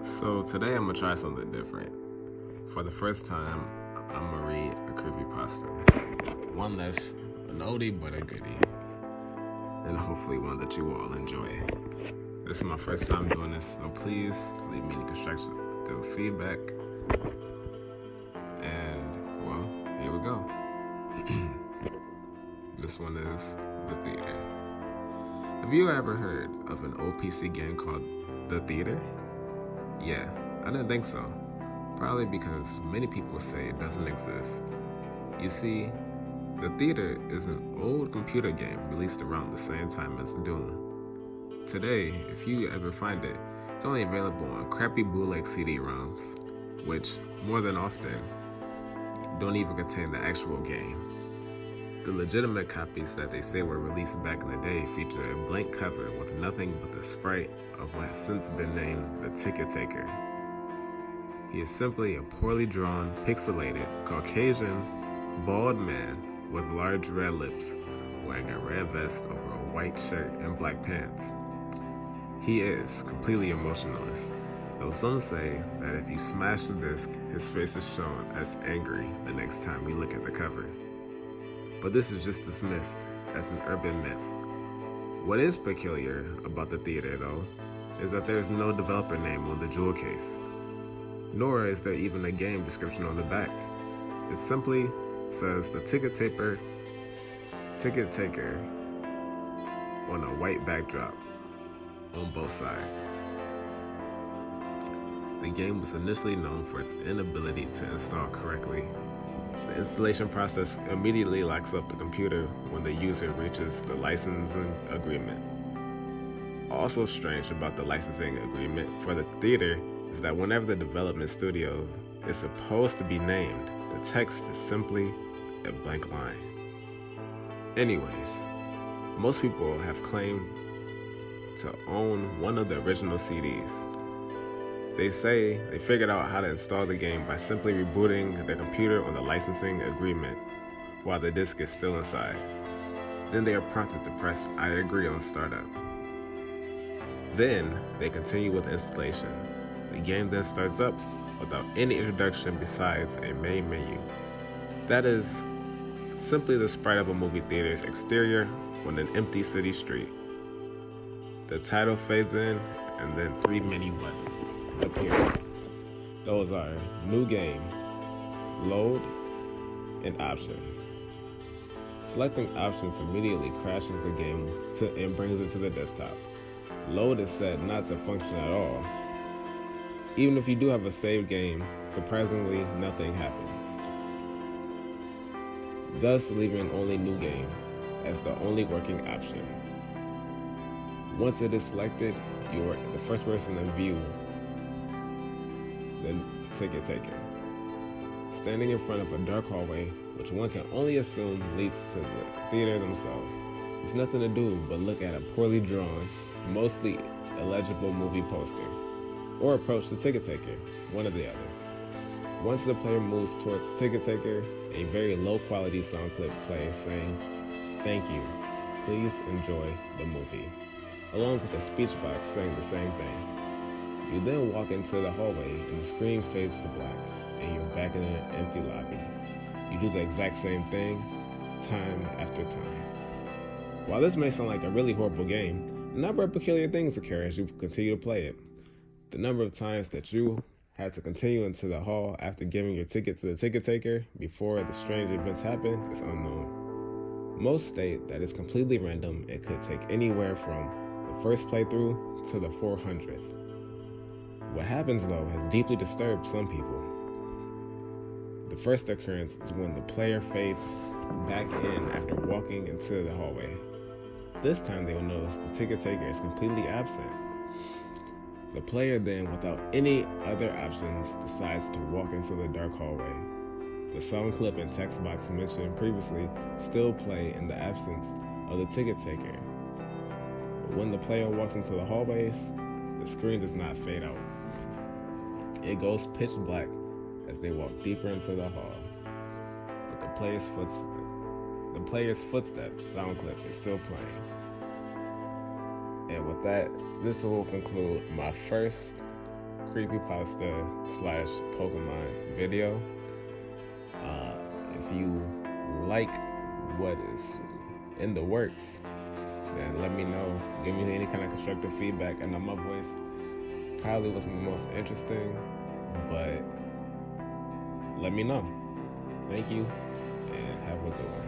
So today I'm gonna try something different. For the first time, I'm gonna read a creepypasta. One that's an oldie but a goodie. And hopefully one that you all enjoy. This is my first time doing this, so please leave me any constructive feedback. And, well, here we go. This one is The Theater. Have you ever heard of an old PC game called The Theater? Yeah, I didn't think so. Probably because many people say it doesn't exist. You see, The Theater is an old computer game released around the same time as Doom. Today, if you ever find it, it's only available on crappy bootleg CD-ROMs, which, more than often, don't even contain the actual game. The legitimate copies that they say were released back in the day feature a blank cover with nothing but the sprite of what has since been named the Ticket Taker. He is simply a poorly drawn, pixelated, Caucasian, bald man with large red lips, wearing a red vest over a white shirt and black pants. He is completely emotionless, though some say that if you smash the disc, his face is shown as angry the next time we look at the cover. But this is just dismissed as an urban myth. What is peculiar about The Theater, though, is that there is no developer name on the jewel case, nor is there even a game description on the back. It simply says the Ticket Taker on a white backdrop on both sides. The game was initially known for its inability to install correctly. The installation process immediately locks up the computer when the user reaches the licensing agreement. Also strange about the licensing agreement for The Theater is that whenever the development studio is supposed to be named, the text is simply a blank line. Anyways, most people have claimed to own one of the original CDs. They say they figured out how to install the game by simply rebooting the computer on the licensing agreement while the disc is still inside. Then they are prompted to press I agree on startup. Then they continue with installation. The game then starts up without any introduction besides a main menu. That is simply the sprite of a movie theater's exterior on an empty city street. The title fades in and then 3 menu buttons appear. Those are New Game, Load, and Options. Selecting Options immediately crashes the game and brings it to the desktop. Load is set not to function at all. Even if you do have a saved game, surprisingly, nothing happens, thus leaving only New Game as the only working option. Once it is selected, you are the first person in view the Ticket Taker, standing in front of a dark hallway, which one can only assume leads to the theater themselves. There's nothing to do but look at a poorly drawn, mostly illegible movie poster, or approach the Ticket Taker, one or the other. Once the player moves towards the Ticket Taker, a very low quality sound clip plays saying, "Thank you, please enjoy the movie," along with a speech box saying the same thing. You then walk into the hallway and the screen fades to black, and you're back in an empty lobby. You do the exact same thing, time after time. While this may sound like a really horrible game, a number of peculiar things occur as you continue to play it. The number of times that you had to continue into the hall after giving your ticket to the Ticket Taker before the strange events happen is unknown. Most state that it's completely random and could take anywhere from the first playthrough to the 400th. What happens though has deeply disturbed some people. The first occurrence is when the player fades back in after walking into the hallway. This time they will notice the Ticket Taker is completely absent. The player then, without any other options, decides to walk into the dark hallway. The sound clip and text box mentioned previously still play in the absence of the Ticket Taker. But when the player walks into the hallways, the screen does not fade out. It goes pitch black as they walk deeper into the hall. But the player's footsteps sound clip is still playing. And with that, this will conclude my first creepypasta slash Pokemon video. If you like what is in the works, then let me know. Give me any kind of constructive feedback. I know my voice probably wasn't the most interesting, but let me know. Thank you, and have a good one.